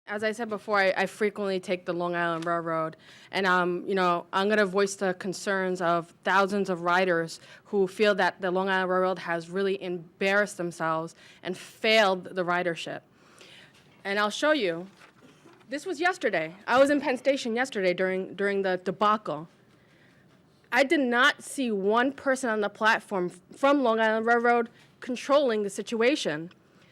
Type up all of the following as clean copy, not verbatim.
As I said before, I frequently take the Long Island Railroad, and I'm going to voice the concerns of thousands of riders who feel that the Long Island Railroad has really embarrassed themselves and failed the ridership. And I'll show you. This was yesterday. I was in Penn Station yesterday during the debacle. I did not see one person on the platform from Long Island Railroad controlling the situation.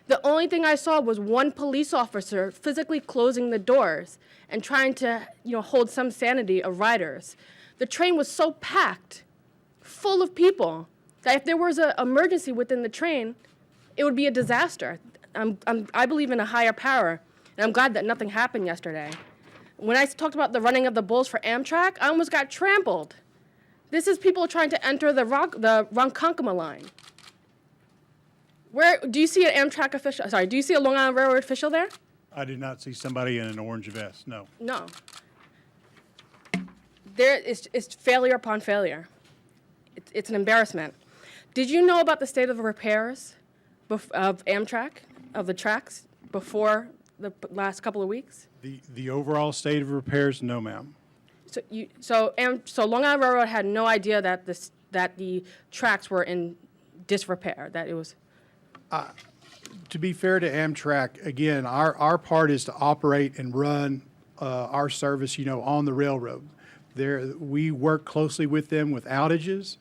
The only thing I saw was one police officer physically closing the doors and trying to, hold some sanity of riders. The train was so packed, full of people, that if there was an emergency within the train, it would be a disaster. I believe in a higher power, and I'm glad that nothing happened yesterday. When I talked about the running of the bulls for Amtrak, I almost got trampled. This is people trying to enter the Ronkonkoma line. Where do you see an Amtrak official? Sorry, do you see a Long Island Railroad official there? I did not see somebody in an orange vest, no. No. It's failure upon failure. It's an embarrassment. Did you know about the state of the repairs of Amtrak, of the tracks, before the last couple of weeks? The overall state of repairs, no, ma'am. So Long Island Railroad had no idea that the tracks were in disrepair, that it was. To be fair to Amtrak, again, our part is to operate and run our service, on the railroad. We work closely with them with outages.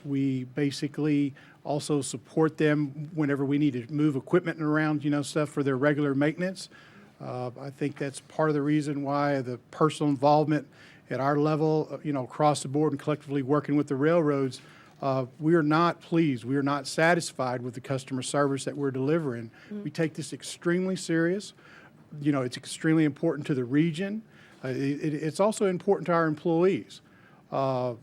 We basically also support them whenever we need to move equipment around, stuff for their regular maintenance. I think that's part of the reason why the personal involvement at our level, across the board and collectively working with the railroads, we are not pleased. We are not satisfied with the customer service that we're delivering. We take this extremely serious. It's extremely important to the region. It's also important to our employees.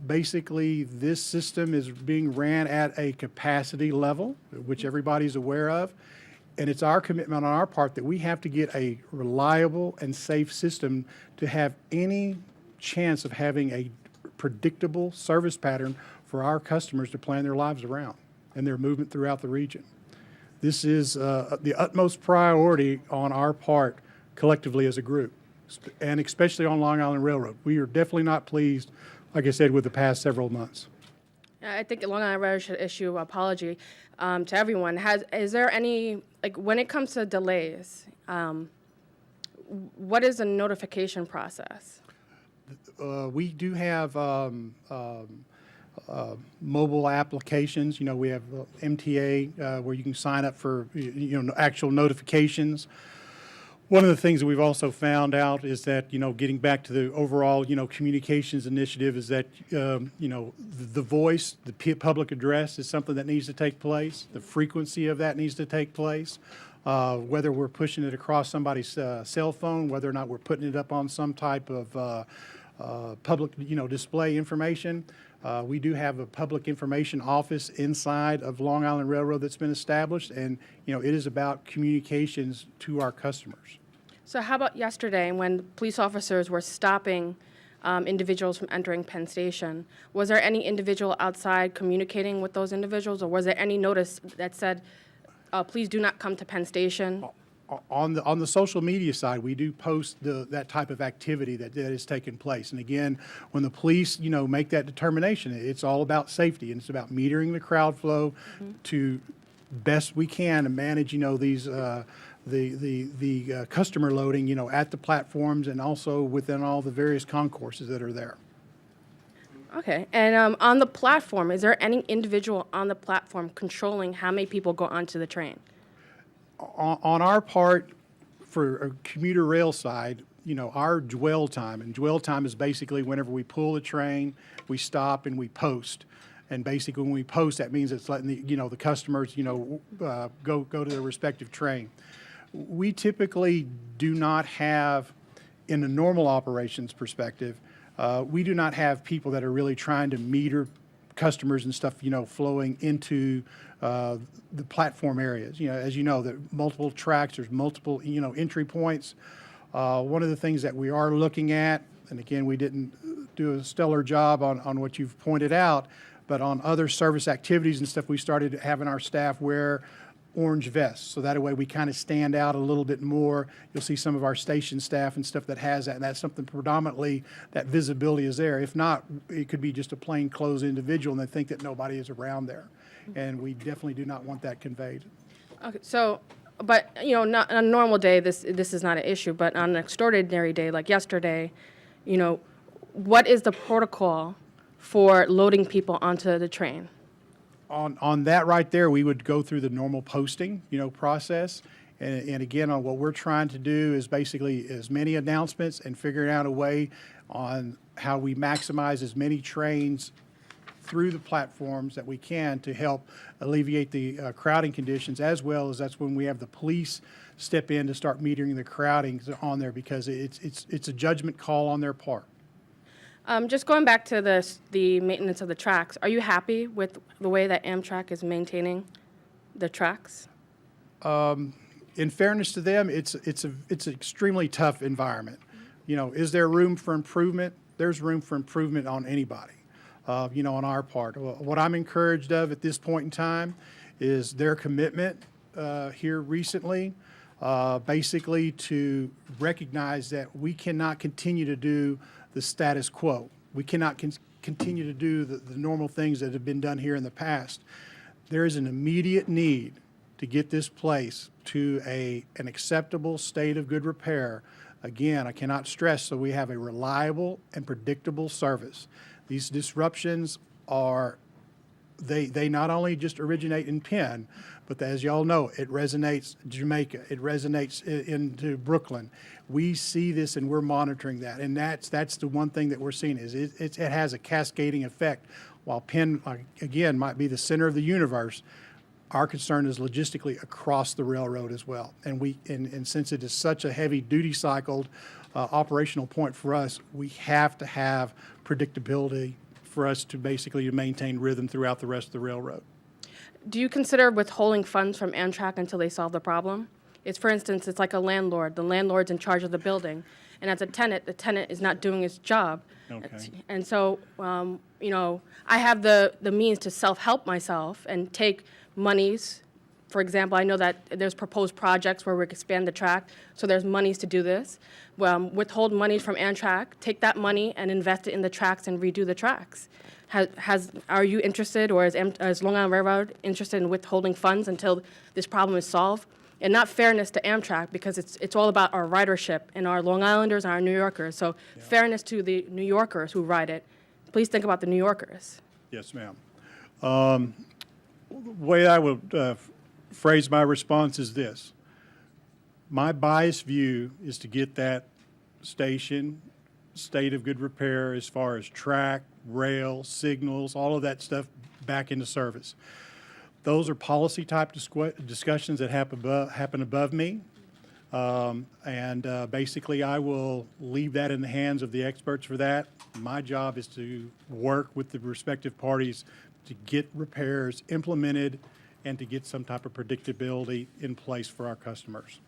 Basically, this system is being ran at a capacity level, which everybody's aware of. And it's our commitment on our part that we have to get a reliable and safe system to have any chance of having a predictable service pattern for our customers to plan their lives around and their movement throughout the region. This is the utmost priority on our part collectively as a group, and especially on Long Island Railroad. We are definitely not pleased, like I said, with the past several months. I think Long Island Railroad should issue an apology to everyone. Is there any, when it comes to delays, what is the notification process? We do have mobile applications. We have MTA where you can sign up for actual notifications. One of the things that we've also found out is that getting back to the overall communications initiative is that the voice, the public address is something that needs to take place. The frequency of that needs to take place. Whether we're pushing it across somebody's cell phone, whether or not we're putting it up on some type of public display information. We do have a public information office inside of Long Island Railroad that's been established, and it is about communications to our customers. So how about yesterday when police officers were stopping individuals from entering Penn Station? Was there any individual outside communicating with those individuals, or was there any notice that said, please do not come to Penn Station? On the social media side, we do post that type of activity that is taking place. And again, when the police, make that determination, it's all about safety, and it's about metering the crowd flow to best we can and manage, these the customer loading, at the platforms and also within all the various concourses that are there. Okay, and on the platform, is there any individual on the platform controlling how many people go onto the train? On our part, for a commuter rail side, our dwell time, and dwell time is basically whenever we pull the train, we stop and we post. And basically when we post, that means it's letting the customers, go to their respective train. We typically do not have, in a normal operations perspective, we do not have people that are really trying to meter customers and stuff, flowing into the platform areas. As you know, there are multiple tracks, there's multiple, entry points. One of the things that we are looking at, and again, we didn't do a stellar job on what you've pointed out, but on other service activities and stuff, we started having our staff wear orange vests. So that way we kind of stand out a little bit more. You'll see some of our station staff and stuff that has that, and that's something predominantly that visibility is there. If not, it could be just a plain clothes individual and they think that nobody is around there. And we definitely do not want that conveyed. Okay, so, but, you know, not, on a normal day, this is not an issue, but on an extraordinary day like yesterday, you know, what is the protocol for loading people onto the train? On that right there, we would go through the normal posting, process. And again, on what we're trying to do is basically as many announcements and figuring out a way on how we maximize as many trains through the platforms that we can to help alleviate the crowding conditions, as well as that's when we have the police step in to start metering the crowding on there, because it's a judgment call on their part. Just going back to the maintenance of the tracks, are you happy with the way that Amtrak is maintaining the tracks? In fairness to them, it's an extremely tough environment. Is there room for improvement? There's room for improvement on anybody, on our part. What I'm encouraged of at this point in time is their commitment here recently, basically to recognize that we cannot continue to do the status quo. We cannot continue to do the normal things that have been done here in the past. There is an immediate need to get this place to an acceptable state of good repair. Again, I cannot stress that we have a reliable and predictable service. These disruptions they not only just originate in Penn, but as y'all know, it resonates Jamaica, it resonates into Brooklyn. We see this and we're monitoring that, and that's the one thing that we're seeing is it has a cascading effect. While Penn, again, might be the center of the universe, our concern is logistically across the railroad as well. And since it is such a heavy duty cycled operational point for us, we have to have predictability for us to basically maintain rhythm throughout the rest of the railroad. Do you consider withholding funds from Amtrak until they solve the problem? For instance, it's like a landlord. The landlord's in charge of the building, and as a tenant, the tenant is not doing his job. Okay. And so, I have the means to self-help myself and take monies. For example, I know that there's proposed projects where we expand the track, so there's monies to do this. Withhold money from Amtrak, take that money and invest it in the tracks and redo the tracks. Are you interested, or is Long Island Railroad interested in withholding funds until this problem is solved? And not fairness to Amtrak, because it's all about our ridership and our Long Islanders and our New Yorkers. So fairness to the New Yorkers who ride it. Please think about the New Yorkers. Yes, ma'am. The way I would phrase my response is this. My biased view is to get that station state of good repair as far as track, rail, signals, all of that stuff back into service. Those are policy type discussions that happen above me. Basically I will leave that in the hands of the experts for that. My job is to work with the respective parties to get repairs implemented and to get some type of predictability in place for our customers.